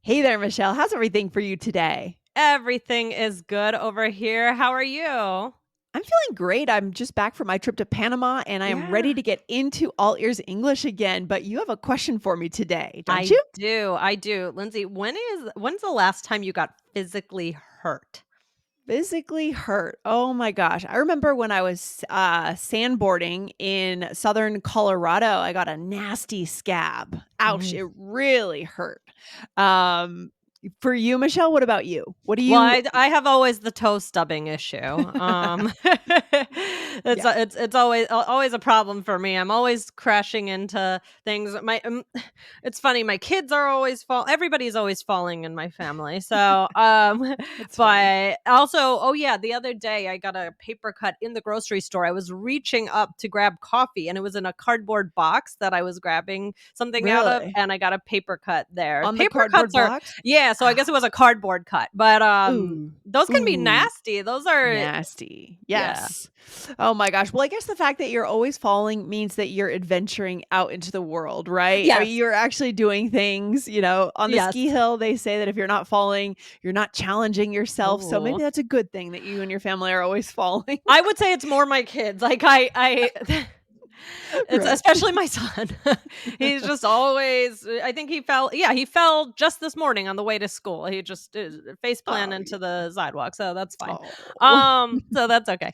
Hey there, Michelle. How's everything for you today? Everything is good over here. How are you? I'm feeling great. I'm just back from my trip to Panama and I am ready Yeah, to get into all ears English again. But you have a question for me today, don't I you? do. I do. Lindsay, when's the last time you got physically hurt? Physically hurt. Oh my gosh. I remember when I was sandboarding in southern Colorado, I got a nasty scab. Ouch. Mm. It really hurt. Um, for you, Michelle, what about you? What do Well, you? I have always the toe stubbing issue. It's Yeah. a it's always a problem for me. I'm always crashing into things. It's funny. My kids are always everybody's always falling in my family. So, That's funny. but also, oh yeah, the other day I got a paper cut in the grocery store. I was reaching up to grab coffee, and it was in a cardboard box that I was grabbing something out of, Really? and I got a paper cut there. On the Paper cuts cardboard are box? yeah, so I guess it was a cardboard cut, but, Ooh, those can be ooh, nasty. Those are nasty. yeah. Yes. Oh my gosh. Well, I guess the fact that you're always falling means that you're adventuring out into the world, right? I mean, Yes, you're actually doing things, on the yes. ski hill, they say that if you're not falling, you're not challenging yourself. So maybe Oh. that's a good thing that you and your family are always falling. I would say it's more my kids, like, I it's Right. especially my son. He's just always I think he fell just this morning on the way to school. He just face plant Oh, into yeah. the sidewalk, so that's fine. Oh. So that's okay.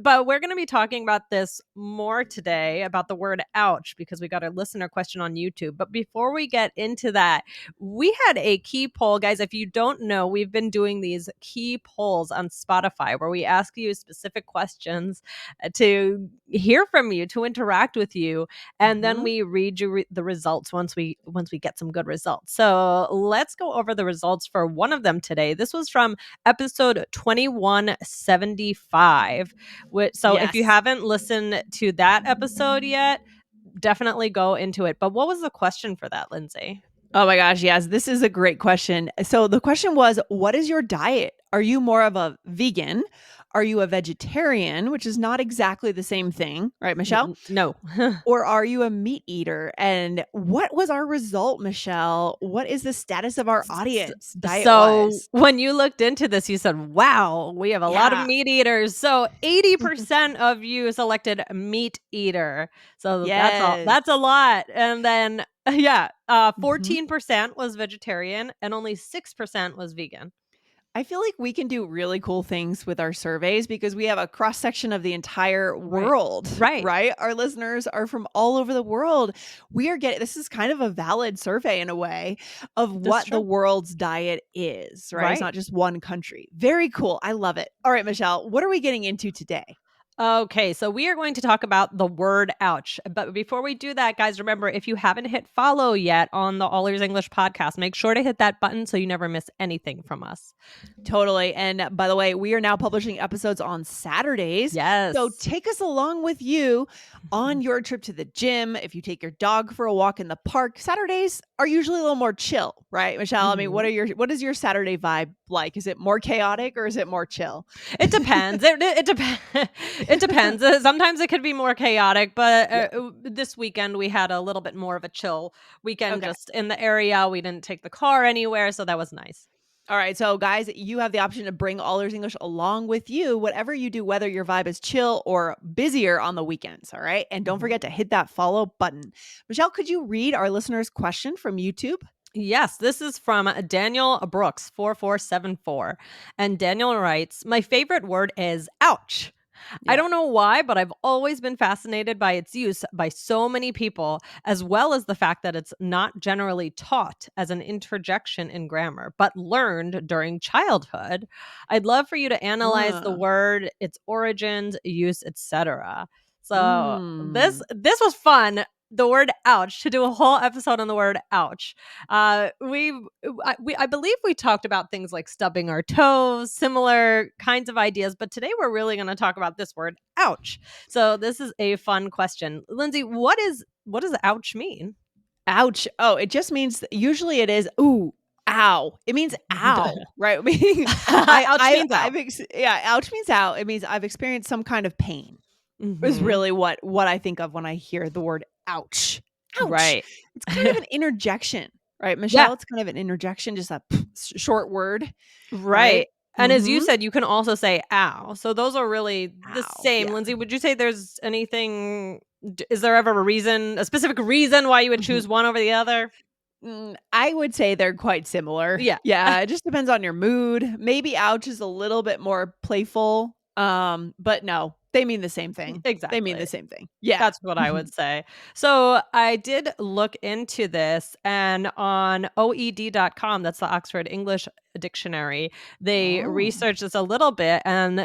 But we're gonna be talking about this more today about the word ouch because we got a listener question on YouTube. But before we get into that, we had a key poll, guys. If you don't know, we've been doing these key polls on Spotify where we ask you specific questions to hear from you, to interact with you, and then Mhm. we read you the results once we get some good results. So let's go over the results for one of them today. This was from episode 2175. So if you Yes. haven't listened to that episode yet, definitely go into it. But what was the question for that, Lindsay? Oh my gosh, yes, this is a great question. So the question was, what is your diet? Are you more of a vegan? Are you a vegetarian, which is not exactly the same thing, right, Michelle? No. Or are you a meat eater? And what was our result, Michelle? What is the status of our S audience diet so wise? when you looked into this, you said, "Wow, we have a lot of Yeah. meat eaters." So 80% of you selected meat eater. So Yes. that's a lot. And then yeah, Mhm. 14% was vegetarian and only 6% was vegan. I feel like we can do really cool things with our surveys because we have a cross section of the entire Right. world, Right. right? Our listeners are from all over the world. We are getting this is kind of a valid survey in a way of That's what the true. world's diet is, right? It's Right. not just one country. Very cool. I love it. All right, Michelle, what are we getting into today? Okay, so we are going to talk about the word ouch. But before we do that, guys, remember if you haven't hit follow yet on the All Ears English podcast, make sure to hit that button so you never miss anything from us. Totally. And by the way, we are now publishing episodes on Saturdays. So Yes. take us along with you on your trip to the gym. If you take your dog for a walk in the park, Saturdays are usually a little more chill, right, Michelle? I mean, Mhm. what is your Saturday vibe like? Is it more chaotic or is it more chill? It depends. It depends. It depends. Sometimes it could be more chaotic, but Yeah. this weekend we had a little bit more of a chill weekend Okay. just in the area. We didn't take the car anywhere, so that was nice. All right. So, guys, you have the option to bring All Ears English along with you, whatever you do, whether your vibe is chill or busier on the weekends. All right. And don't Mhm. forget to hit that follow button. Michelle, could you read our listeners' question from YouTube? Yes, this is from Daniel Brooks 4474. And Daniel writes, "My favorite word is ouch. I Yeah. don't know why, but I've always been fascinated by its use by so many people, as well as the fact that it's not generally taught as an interjection in grammar, but learned during childhood. I'd love for you to analyze the Uh, word, its origins, use, etc." So mm. this was fun. The word ouch, to do a whole episode on the word ouch. I believe we talked about things like stubbing our toes, similar kinds of ideas, but today we're really going to talk about this word, ouch. So this is a fun question, Lindsay. What does ouch mean? Ouch. Oh, it just means usually it is ooh, ow. It means ow, right? Meaning Ouch means out. yeah, ouch means out. It means I've experienced some kind of pain. Is Hmm. really what I think of when I hear the word ouch. Ouch. Right. It's kind of an interjection. right, Yeah. Michelle? It's kind of an interjection, just a short word, right? Right. And as you Mhm. said, you can also say "ow." So those are really the Ow, same. yeah. Lindsay, would you say there's anything is there ever a specific reason why you would Mhm. choose one over the other? I would say they're quite similar. Yeah. Yeah, it just depends on your mood. Maybe ouch is a little bit more playful, but no, they mean the same thing. They mean the Exactly. same thing. Yeah. That's what I would say. So I did look into this, and on OED.com, that's the Oxford English Dictionary, they Oh. researched this a little bit, and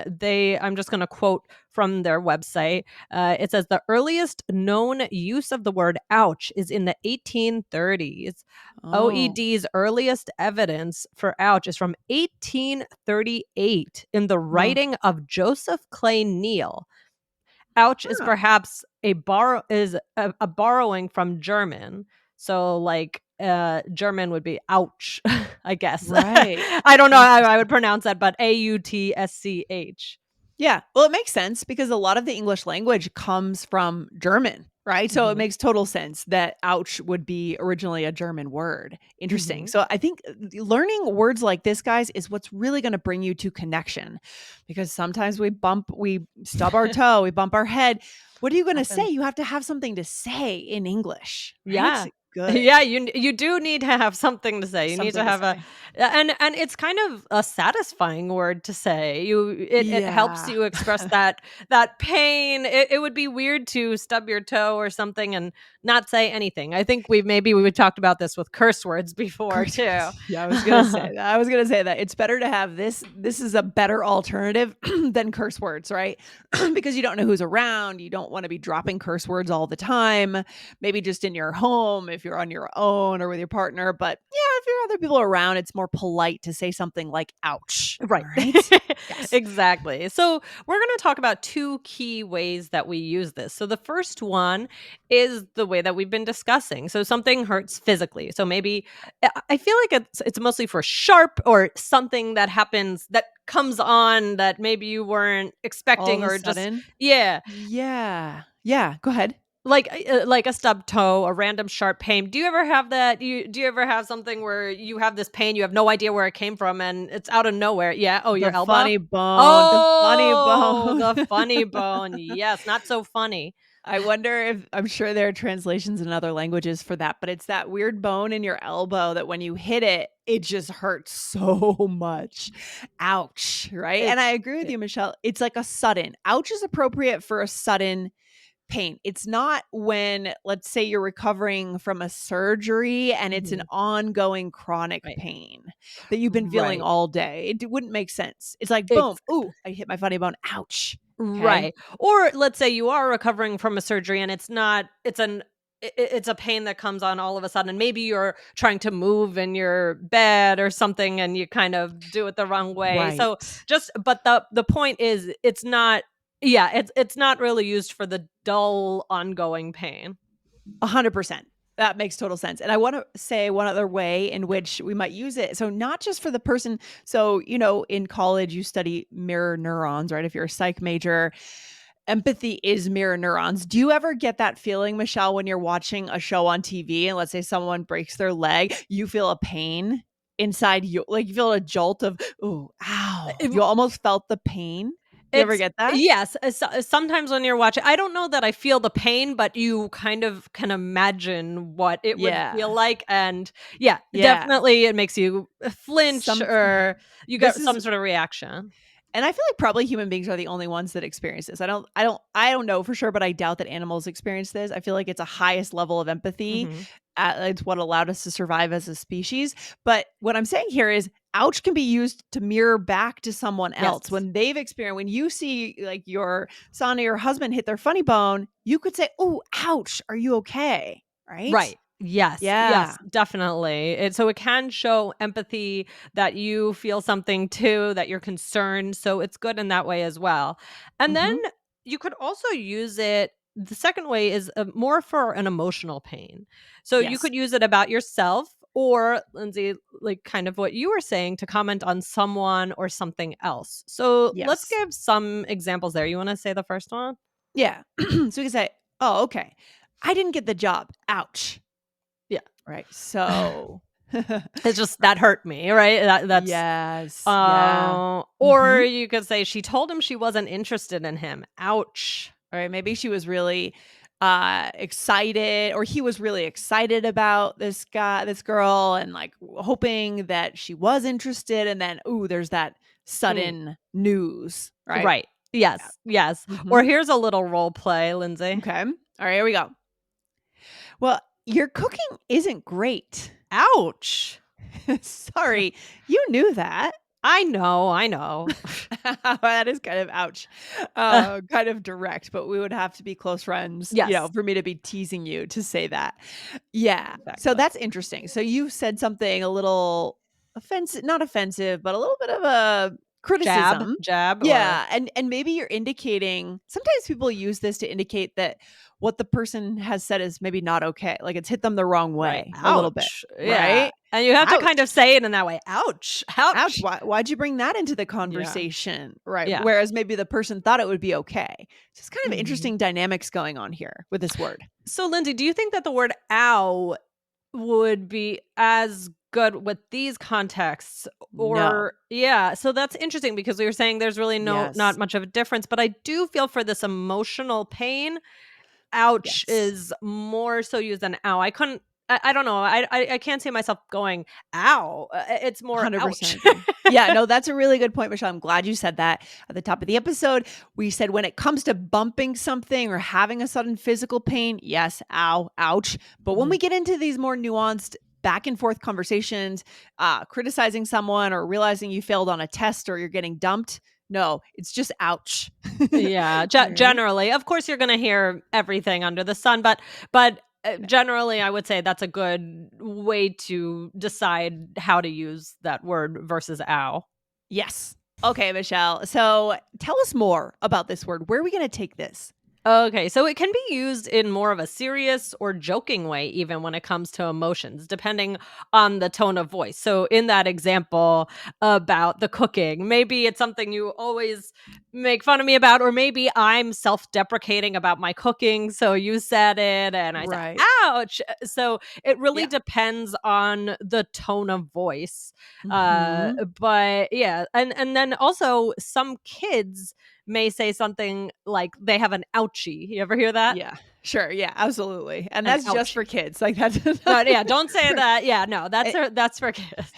I'm just going to quote from their website. It says the earliest known use of the word ouch is in the 1830s. Oh. OED's earliest evidence for ouch is from 1838 in the Huh. writing of Joseph Clay Neal. Ouch is Huh. perhaps a borrowing from German. So, like, German would be "ouch," I guess. Right. I don't know how I would Interesting. pronounce that, but Autsch. Yeah. Well, it makes sense because a lot of the English language comes from German, right? So it Mhm, makes total sense that ouch would be originally a German word. Interesting. mhm. So I think learning words like this, guys, is what's really going to bring you to connection because sometimes we stub our toe, we bump our head. What are you going to say? Happens. You have to have something to say in English, right? Yeah. Good. Yeah, you do need to have something to say. You need to Something to have a say. and it's kind of a satisfying word to say. It helps Yeah. you express that pain. It would be weird to stub your toe or something and not say anything. I think we talked about this with curse words before Curse too. words. Yeah, I was gonna say that. I was gonna say that. It's better to have this. This is a better alternative than curse words, right? Because you don't know who's around. You don't want to be dropping curse words all the time. Maybe just in your home if you're on your own or with your partner. But yeah, if there are other people around, it's more polite to say something like ouch. All Right. right. Yes. Exactly. So, we're going to talk about two key ways that we use this. So, the first one is the way that we've been discussing. So, something hurts physically. So, maybe I feel like it's mostly for sharp or something that happens that comes on that maybe you weren't All of expecting a or just sudden. yeah, Yeah. Yeah. Go ahead. like a stub toe, a random sharp pain. Do you ever have that? Do you ever have something where you have this pain, you have no idea where it came from, and it's out of nowhere? Yeah. Oh, your The elbow? funny bone. The funny Oh, bone. the funny bone. Yes, not so funny. I wonder if I'm sure there are translations in other languages for that, but it's that weird bone in your elbow that when you hit it, it just hurts so much. Ouch, right? And It's I agree with it you, Michelle. It's like a sudden. Ouch is appropriate for a sudden pain. It's not when, let's say, you're recovering from a surgery and it's an mhm, ongoing chronic right, pain that you've been feeling right. all day. It wouldn't make sense. It's like, boom, ooh, I hit my funny bone. Ouch. Okay. Right. Or let's say you are recovering from a surgery and it's not it's a pain that comes on all of a sudden and maybe you're trying to move in your bed or something and you kind of do it the wrong way. So Right. just but the point is it's not yeah, it's not really used for the dull ongoing pain. 100%. That makes total sense. And I want to say one other way in which we might use it. So, not just for the person. So, in college, you study mirror neurons, right? If you're a psych major, empathy is mirror neurons. Do you ever get that feeling, Michelle, when you're watching a show on TV and let's say someone breaks their leg, you feel a pain inside you? Like you feel a jolt of, oh, ow. You almost felt the pain. You ever It's get that? yes, sometimes when you're watching I don't know that I feel the pain, but you kind of can imagine what it would feel Yeah. like, and yeah, Yeah. definitely it makes you flinch Some, or you this get is some sort of reaction. And I feel like probably human beings are the only ones that experience this. I don't know for sure, but I doubt that animals experience this. I feel like it's a highest level of empathy. Mhm. It's what allowed us to survive as a species. But what I'm saying here is ouch can be used to mirror back to someone else. Yes. When they've experienced when you see like your son or your husband hit their funny bone, you could say, "Oh, ouch, are you okay?" Right? Right. Yes, Yeah. yes, definitely. So it can show empathy that you feel something too, that you're concerned. So it's good in that way as well. And then Mhm. you could also use it. The second way is more for an emotional pain. So you Yes. could use it about yourself or, Lindsay, like kind of what you were saying to comment on someone or something else. So let's Yes. give some examples there. You want to say the first one? Yeah. So we can say, "Oh, okay. I didn't get the job. Ouch." Yeah. Right. So It's just that hurt me, right? That's yes. Yeah. or Mhm. you could say she told him she wasn't interested in him. Ouch. All right, maybe she was really excited, or he was really excited about this girl, and like hoping that she was interested, and then ooh, there's that Mm, sudden news, right? right. Yeah. Yes, yes. Mhm. Or here's a little role play, Lindsay. Okay. All right, here we go. Well, your cooking isn't great. Ouch. Sorry, you knew that. I know, I know. That is kind of ouch. Kind of direct, but we would have to be close friends, Yes, for me to be teasing you to say that. Yeah. So exactly. that's interesting. So you said something a little offensive, not offensive, but a little bit of a Jab, criticism. jab, or Yeah, and maybe you're indicating, sometimes people use this to indicate that what the person has said is maybe not okay. Like it's hit them the wrong right. way a little bit, Ouch. Yeah. right? And you have to kind Ouch. of say it in that way. Ouch. Ouch, Ouch. why'd you bring that into the Yeah. conversation? Right, Yeah. whereas maybe the person thought it would be okay. So it's kind of Mhm. interesting dynamics going on here with this word. So, Lindsay, do you think that the word ow would be as good with these contexts? No. Or yeah, so that's interesting because we were saying there's really not Yes. much of a difference, but I do feel for this emotional pain, ouch Yes. is more so used than ow. I don't know. I can't see myself going ow. It's more 100% ouch. agree. Yeah, no, that's a really good point, Michelle. I'm glad you said that at the top of the episode. We said when it comes to bumping something or having a sudden physical pain, yes, ow, ouch. But when we Mhm. get into these more nuanced back and forth conversations, criticizing someone or realizing you failed on a test or you're getting dumped, no, it's just ouch. Yeah, Right? generally. Of course, you're gonna hear everything under the sun, but Yeah. generally, I would say that's a good way to decide how to use that word versus "ow." Yes. Okay, Michelle. So tell us more about this word. Where are we going to take this? Okay, so it can be used in more of a serious or joking way, even when it comes to emotions, depending on the tone of voice. So, in that example about the cooking, maybe it's something you always make fun of me about, or maybe I'm self deprecating about my cooking. So, you said it, and I said, Right. ouch. So, it really Yeah. depends on the tone of voice. Hmm. But yeah, and then also some kids may say something like they have an ouchie. You ever hear that? Yeah. Sure. Yeah. Absolutely. And An that's just for ouchie. kids. Like that's No, yeah, don't say that. Yeah, no, it, that's for kids.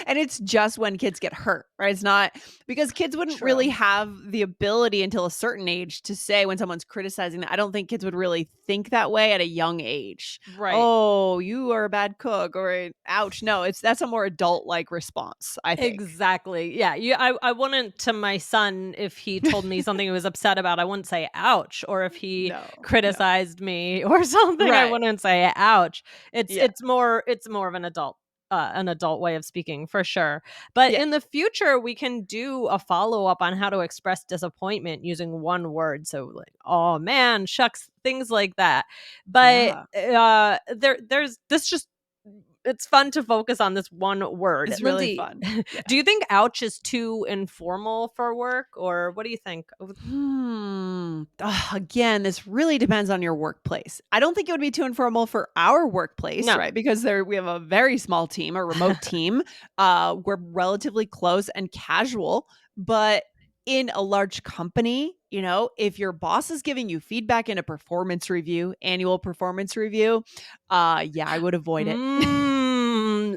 and it's just when kids get hurt, right? It's not because kids wouldn't really True. have the ability until a certain age to say when someone's criticizing that. I don't think kids would really think that way at a young age. Right. Oh, you are a bad cook, or ouch. No, that's a more adult like response, I think. Exactly. Yeah, I wouldn't to my son if he told me something he was upset about, I wouldn't say ouch, or if he No, no. criticized me or something, I Right. wouldn't say ouch. It's Yeah. it's more it's more of an adult way of speaking for sure. But Yeah. in the future, we can do a follow up on how to express disappointment using one word. So like, oh man, shucks, things like that. But Yeah. there's this just it's fun to focus on this one word. It's really Lindsay, fun. Yeah. do you think ouch is too informal for work or what do you think? Again, this really depends on your workplace. I don't think it would be too informal for our workplace, No. right? Because we have a very small team, a remote team. We're relatively close and casual, but in a large company, if your boss is giving you feedback in a performance review, annual performance review, yeah, I would avoid it.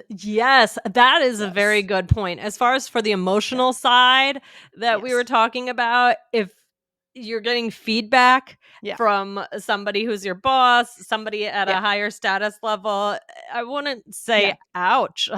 Yes, that is a very Yes. good point. As far as for the Yeah. emotional side that we were Yes. talking about, if you're getting feedback Yeah. from somebody who's your boss, somebody at Yeah. a higher status level, I wouldn't say Yeah. ouch.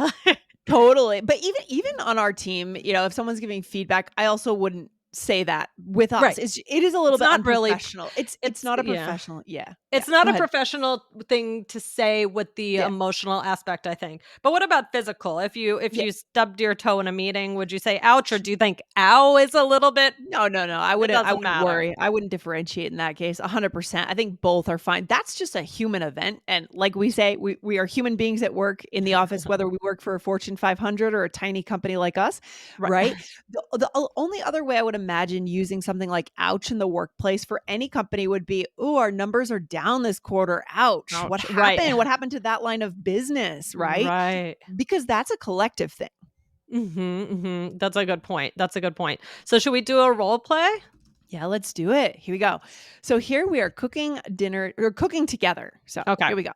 Totally. But even on our team, if someone's giving feedback, I also wouldn't say that with us. Right. It is a little It's bit not really unprofessional. It's it's not a yeah. professional. Yeah. Yeah. It's not Go a ahead. professional thing to say with the Yeah. emotional aspect, I think. But what about physical? If Yeah. you stubbed your toe in a meeting, would you say ouch or do you think ow is a little bit No, no, no. I it wouldn't I doesn't wouldn't matter? worry. I wouldn't differentiate in that case. 100%. I think both are fine. That's just a human event, and like we say, we are human beings at work in the office, whether we work for a Fortune 500 or a tiny company like us, Right. right? The only other way I would imagine using something like ouch in the workplace for any company would be, "Ooh, our numbers are down this quarter. Ouch. What Ouch. Right. happened? What happened to that line of business?" Right? Right. Because that's a collective thing. That's a good point. That's a good point. So should we do a role play? Yeah, let's do it. Here we go. So here we are cooking dinner or cooking together. So Okay. here we go.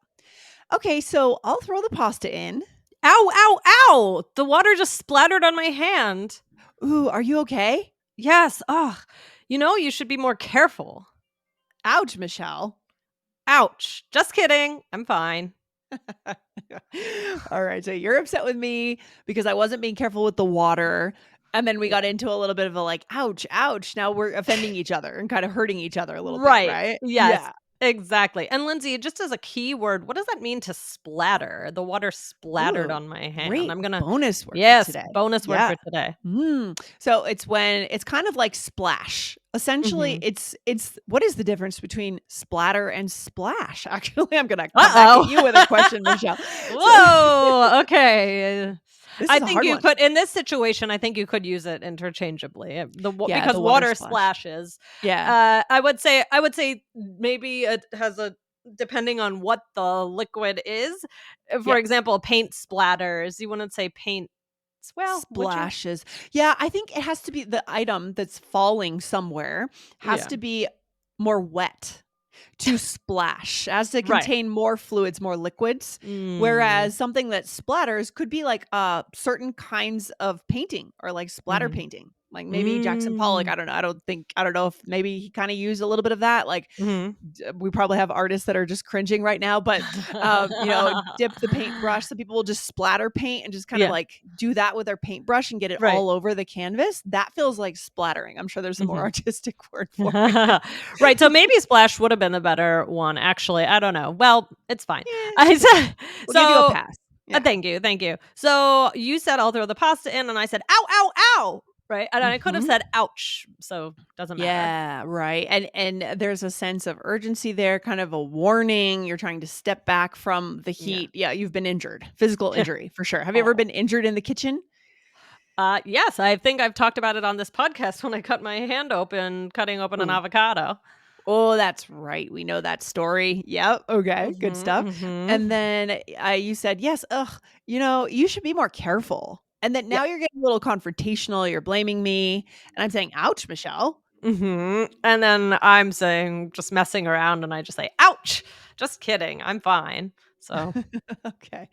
Okay, so I'll throw the pasta in. Ow, ow, ow! The water just splattered on my hand. Ooh, are you okay? Yes. Ugh. You should be more careful. Ouch, Michelle. Ouch. Just kidding. I'm fine. All right, so you're upset with me because I wasn't being careful with the water. And then we got into a little bit of a like, ouch, ouch. Now we're offending each other and kind of hurting each other a little bit, Right. right? Yes. Yeah. Exactly. And Lindsay, just as a keyword, what does that mean to splatter? The water splattered Ooh, on my hand. great I'm gonna bonus word for Yes, today. bonus word Yeah. for today. So it's when it's kind of like splash. Essentially, Mhm. it's what is the difference between splatter and splash? Actually, I'm gonna come back at Uh-oh. you with a question, Michelle. So Whoa, okay. this I is a think hard you one. could in this situation, I think you could use it interchangeably. Yeah, Because the water water splash. splashes. Yeah. I would say maybe it has a depending on what the liquid is. For Yeah. example, paint splatters. You wouldn't say paint well, would you? Splashes. Yeah, I think it has to be the item that's falling somewhere has Yeah. to be more wet to splash, as to Right. contain more fluids, more liquids. Mm. Whereas something that splatters could be like certain kinds of painting or like splatter Mhm. painting. Like maybe Jackson Pollock. Mm. I don't know. I don't know if maybe he kind of used a little bit of that. Like Mhm. we probably have artists that are just cringing right now, but dip the paintbrush. Some people will just splatter paint and just kind of Yeah. like do that with their paintbrush and get it Right. all over the canvas. That feels like splattering. I'm sure there's a more Mhm. artistic word for it. Right, so maybe splash would have been the better one, actually, I don't know. Well, it's fine. Yeah, I said we'll give you a so pass. Yeah. thank you, thank you. So, you said, "I'll throw the pasta in," and I said, "Ow, ow, ow," right? And I could have Mhm. said, "Ouch," so doesn't matter. Yeah, right. And there's a sense of urgency there, kind of a warning. You're trying to step back from the Yeah. heat. Yeah, you've been injured. Physical injury for sure. Have you ever Oh. been injured in the kitchen? Yes, I think I've talked about it on this podcast when I cut my hand open cutting open an Oh. avocado. Oh, that's right. We know that story. Yep. Okay. Good Mhm, stuff. And mhm. then you said, yes, you should be more careful. And then Yeah. now you're getting a little confrontational. You're blaming me. And I'm saying, ouch, Michelle. And then I'm saying just messing around and I just say, "Ouch." Just kidding. I'm fine. So, Okay.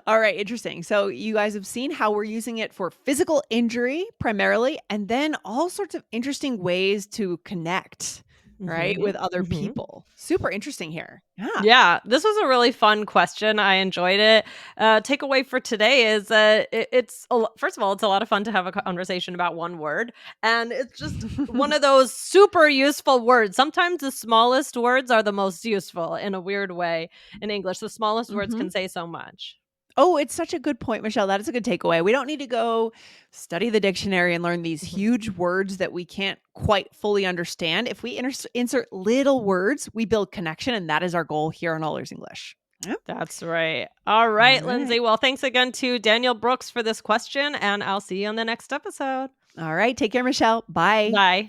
All right. Interesting. So you guys have seen how we're using it for physical injury primarily, and then all sorts of interesting ways to connect, right, mhm, with other mhm. people. Super interesting here. Yeah. Yeah, this was a really fun question. I enjoyed it. Takeaway for today is that first of all, it's a lot of fun to have a conversation about one word, and it's just one of those super useful words. Sometimes the smallest words are the most useful in a weird way in English. The smallest words hmm can say so much. Oh, it's such a good point, Michelle. That is a good takeaway. We don't need to go study the dictionary and learn these Mhm. huge words that we can't quite fully understand. If we insert little words, we build connection, and that is our goal here on All Ears English. Yep. That's right. All All right, right. Lindsay. Well, thanks again to Daniel Brooks for this question, and I'll see you on the next episode. All right. Take care, Michelle. Bye. Bye.